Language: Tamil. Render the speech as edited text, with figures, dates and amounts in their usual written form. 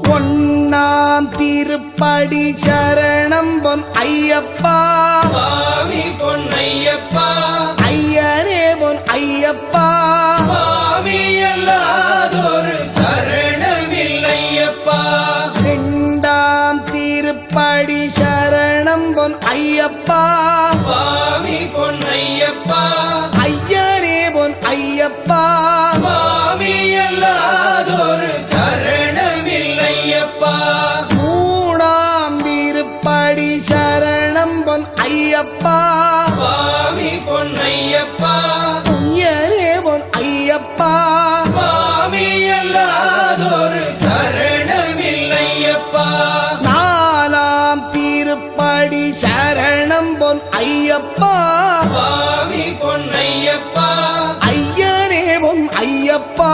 ஒன்னாம் திருப்படி சரணம் பொன் ஐயப்பா சுவாமி பொன்னையப்பா ஐயனே பொன் ஐயப்பா சுவாமி எல்லாதொரு சரணமில்லையப்பா. இரண்டாம் திருப்படி சரணம் பொன் ஐயப்பா சுவாமி பொன்னையப்பா ஐயனே பொன் ஐயப்பா சுவாமி எல்லாதொரு சரணமில்லையப்பா. மூணாம் திருப்படி சரணம் பொன் ஐயப்பா சுவாமி பொன்னையப்பா ஐயனே பொன் ஐயப்பா சுவாமி எல்லாதொரு சரணமில்லையப்பா. நாலாம் திருப்படி சரணம் பொன் ஐயப்பா சுவாமி பொன்னையப்பா ஐயனே பொன் ஐயப்பா